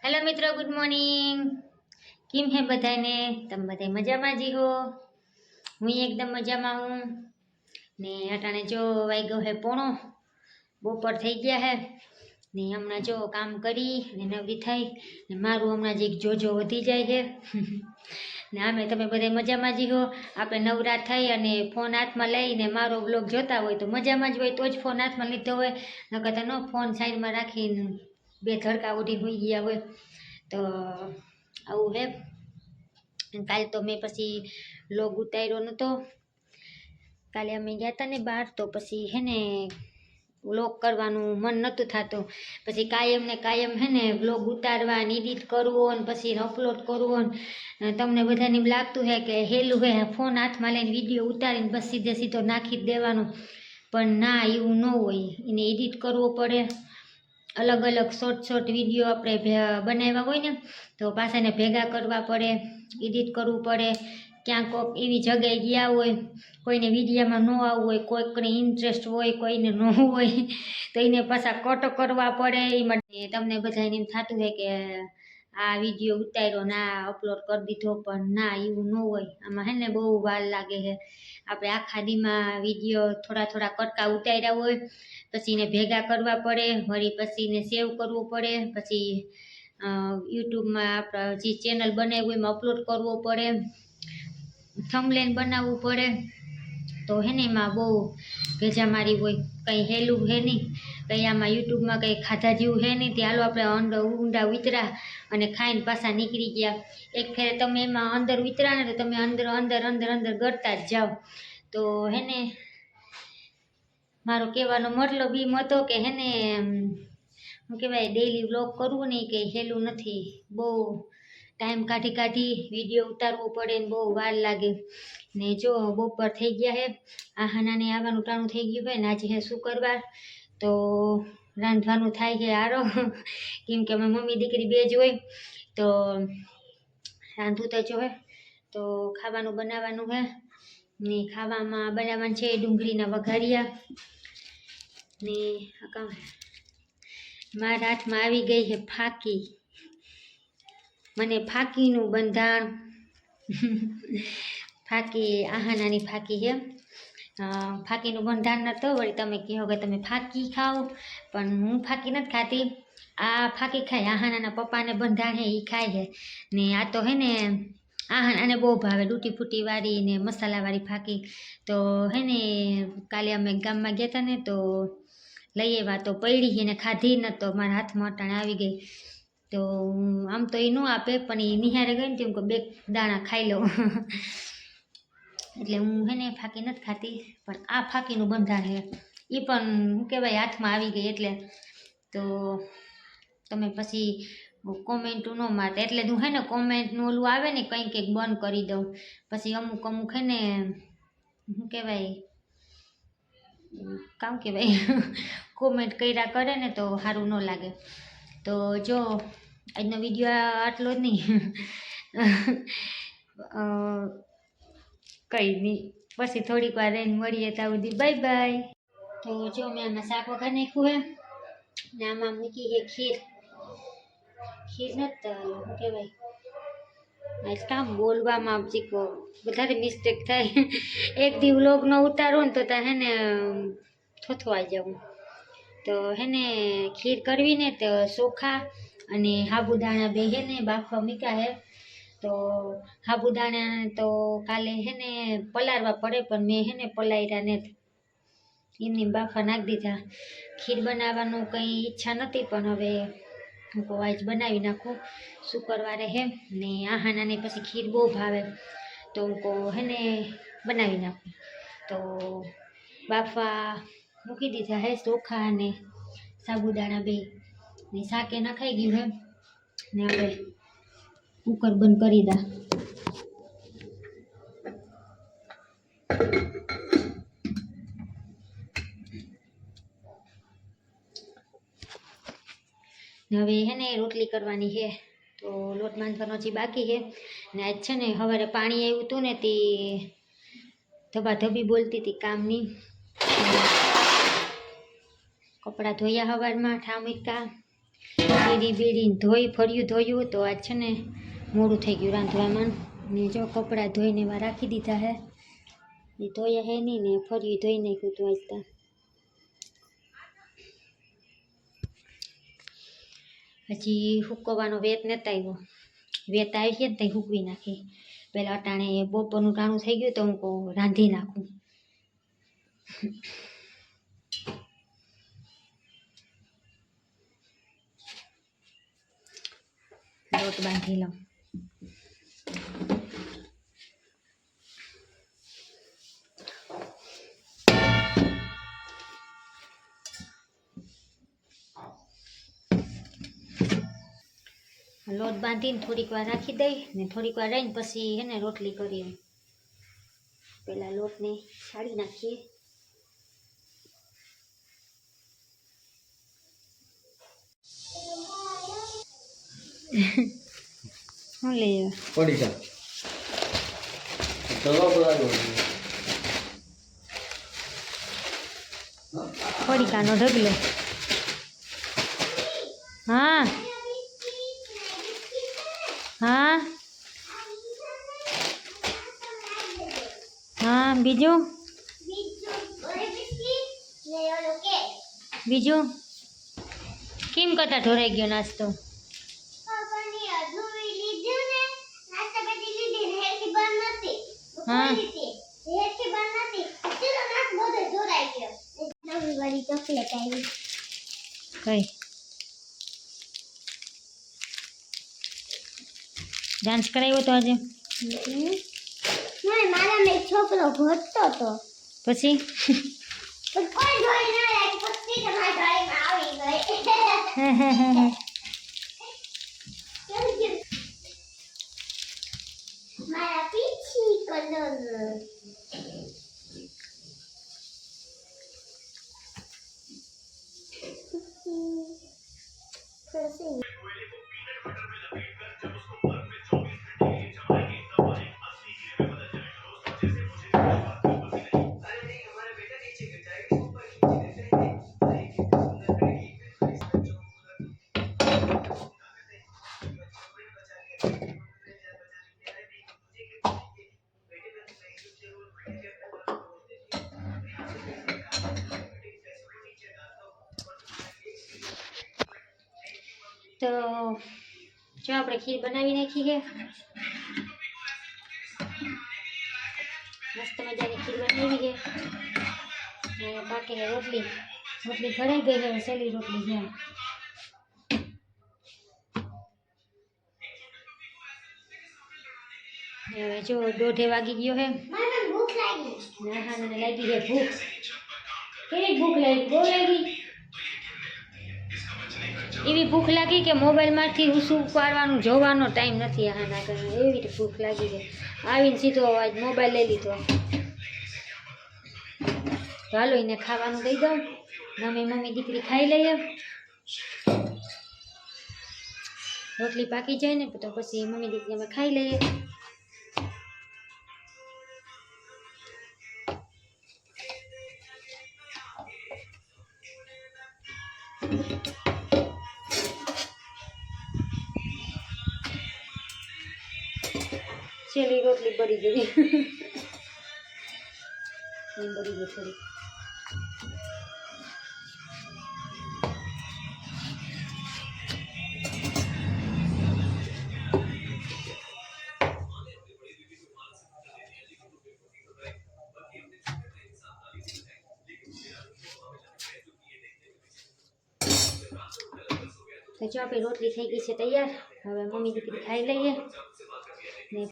Hello मित्रों, good morning. किम है बधाने तम बधाई मजा में जी हो। हूँ एकदम मजा में हूँ ने अटाणे जो वाग्यो है पोणो बपोर थई गया है ने हमणा जो काम करी ने नवी थई ने मारू हमणा जी जोजो वधी जाय है ने आमे तमे बधाई मजा में जी हो। आपणे नवरा थई अने फोन हाथ में लईने मारो ब्लॉग जोता होय तो मजा में ज होय तो ज फोन हाथ में लीधो होय, नकर तो न फोन साइड में राखीने बे धड़का उठी हुई गया होय। तो आવું હે। કાલ તો મેં પછી લોગ ઉતાર્યો નતો। કાલે અમે ગયા હતા ને બહાર તો પછી હે ને વ્લોગ કરવાનું મન નતું થતું। પછી કાયમ ને કાયમ હે ને વ્લોગ ઉતારવા ને એડિટ કરવો ને પછી અપલોડ કરવો ને તમને બધાને એમ લાગતું હે કે હેલું હે ફોન હાથમાં લઈને વિડીયો ઉતારીને બસ સીધે સીધો નાખી જ દેવાનો, પણ ના એવું ન હોય। એને એડિટ કરવો પડે, अलग अलग शॉर्ट विडियो अपने बनाव्या होय ने तो पाछा ने भेगा करवा पड़े, एडिट करवू पड़े। क्या कोक एवी जगह गया होय कोईने विडियो में न आवुं होय, कोईकने इंटरेस्ट होय कोईने न होय तो एने पाछा कट करवा पड़े। एमां तमने बधाने एम थातुं होय के आ विडियो उतार्यो ने आ अपलोड कर दीधो, पण ना एवुं न होय। आमां हे ने बहु वार लागे है। आपणे आखा दीमां विडियो थोड़ा थोड़ा कटका उतार्या होय पछी ने भेगा करवा पड़े, वળી पछी ने सेव करवू पड़े, पछी यूट्यूब में आपणे जे चेनल बनाव्युं होय एमां अपलोड करवो पड़े, थंबनेल बनावવું पड़े। तो है ने एमां बहु भेजामारी होय, कई हेलुं है नहीं, कई आमां यूट्यूब में कई खाधा जेवुं है नहीं। त्यालो आपणे ऊंडा उतरा अने खाईने पाछा निकળી गया। एक फेरे तमे एमां अंदर उतरा ने तो तमे अंदर अंदर अंदर अंदर गड़ता ज जाओ। तो है ने मारो कहेवानो मतलब एम हतो के है ने શું કહેવાય ડેઈલી વ્લોગ કરવું નહીં કે હેલું નથી, બહુ ટાઈમ કાઢી કાઢી વિડીયો ઉતારવો પડે ને બહુ વાર લાગે ને। જો બપોર થઈ ગયા હે, આહાનાને આવવાનું ટાણું થઈ ગયું હોય ને આજે હે શુક્રવાર તો રાંધવાનું થાય છે આરો કેમ કે અમે મમ્મી દીકરી બે જ હોય તો રાંધવું તો જોઈએ। તો ખાવાનું બનાવવાનું હે ને ખાવામાં બનાવવાનું છે ડુંગળીના વઘારિયા ને मारा हाथ में आवी गई है फाकी। मने फाकी नु बंधाण फाकी आहानानी फाकी है। फाकी नु बंधाण नतो, वળી तमे कहो के तमे फाकी खाओ, पण हूँ फाकी नथी खाती। आ फाकी खाय आहानाना पप्पा ने बंधाण है ई खाय है ने आ तो है ने आहानाने बहु भावे डूटी फूटी वाળી ने मसाला वाળી फाकी। तो है ने काले अमे गाम में गया था ने तो लई आव्या तो पड़ी है ने खाधी न तो मारा हाथ में अटाणे आवी गई। तो आम तो ए न आपे पण ए निहारे गई ने तो बे दाणा खाई लो एटले हूँ है ने फाकी नथी खाती, पण आ फाकीनुं बंधाण है ए पण शुं कहेवाय हाथ में आवी गई। एटले तो तमे पछी कॉमेंटू न मारता, एटले हूँ है ने कॉमेंटनुं ओलुं आवे ने कंईक कंईक बंध करी दऊं। पछी अमुक अमुक है ने शुं कहेवाय काम के भाई कॉमेंट कर्या करे ने तो सारूँ न लागे। तो जो आजनो विडियो आटलो ज नहीं कई नहीं, पछी थोड़ीक वार रहीने मळीए त्यां सुधी बाय बाय। तो जो मैं आमां शाक वघार नाख्युं है ने आमां मूकी है खीर। खीर नथी शुं कहेवाय आज काम बोलवामां वधारे मिस्टेक थाय एक दी व्लॉग न उतारो ने तो ता है ने थोथवाई जाऊँ। तो है ने खीर करवी ने तो चोखा अने साबुदाणा बे है ने बाफवा मूक्या है। तो साबुदाणा तो काले है ने पलारवा पड़े पण मैं है ने पलायरा ने एमनी बाफा नाखी दीधा। खीर बनाववानो कई इच्छा नथी पण हवे हूँ आज बनावी नाखूँ, शुक्रवारे है ने आहाना ने पछी खीर बहु भावे तो हूँ है ने बनावी नाखूँ। तो बाफा मूकी दीधा है चोखा ने साबुदाणा बे ने शाके नखाई गयुं है ने आपणे कुकर बंद करी दा। हवे है ने रोटली करवानी है तो लोट बांधवानो हजी बाकी है ने आज छे ने हवारे पाणी आव्युं हतुं ने ते धबाधबी बोलती थी कामनी। कपड़ा धोया हवार में ठा मूक्या બીડી બીડીને ધોઈ ધોયું તો આજ છે ને મોડું થઈ ગયું રાંધવામાં. ને જો કપડાં ધોઈને એમાં રાખી દીધા હે, એ ધોયા હે નહીં ને ફર્યું ધોઈ નાખ્યું હતું આજ ત્યાં. હજી હુકવવાનો વેત નહોતો આવ્યો. વેત આવી છે ને ત્યાં હૂકવી નાખી. પહેલાં અટાણે બપોરનું ટાણું થઈ ગયું તો હું કહું રાંધી નાખું. લોટ બાંધી લઉં. લોટ બાંધીને થોડીક વાર રાખી દઈ ને થોડીક વાર રહીને પછી હે ને રોટલી કરીએ. પહેલાં લોટને છાડી નાખીએ. શું લઈએ પડીકાનો ઢગલો. હા હા હા બીજું કેમ કરતા ઢોરાઈ ગયો નાસ્તો? હા કઈ ડાન્સ કરાવ્યો તો આજે? મારા એક છોકરો ભરતો હતો પછી કોઈ જોઈ ના રાખી પછી તમારા ઘરમાં આવી ગઈ. મારા પીછી કલર તો જો આપણે ખીર બનાવી નાખી છે. મસ્ત મજાની ખીર બનાવી છે. ને બાકીની રોટલી ઘડાઈ ગઈ છે. સહેલી રોટલી છે. હવે જો 1:30 વાગી ગયો છે. મને ભૂખ લાગી. ના મને લાગી છે ભૂખ. કેવી ભૂખ લાગી? બહુ લાગી. એવી ભૂખ લાગી કે મોબાઈલમાંથી ઊંસું પાડવાનું જોવાનો ટાઈમ નથી. આના કારણે એવી ભૂખ લાગી છે. આવીને સીધો આજ મોબાઈલ લઈ લીધો. ચાલો એને ખાવાનું દઈ દઉં. મમ્મી દીકરી ખાઈ લઈએ. રોટલી પાકી જાય ને તો પછી મમ્મી દીકરી અમે ખાઈ લઈએ. છેલ્લી રોટલી બળી ગઈ. બળી ગઈ થોડી. તો જો આપણી રોટલી થઈ ગઈ છે તૈયાર. હવે મમ્મી દીકરી ખાઈ લઈએ ને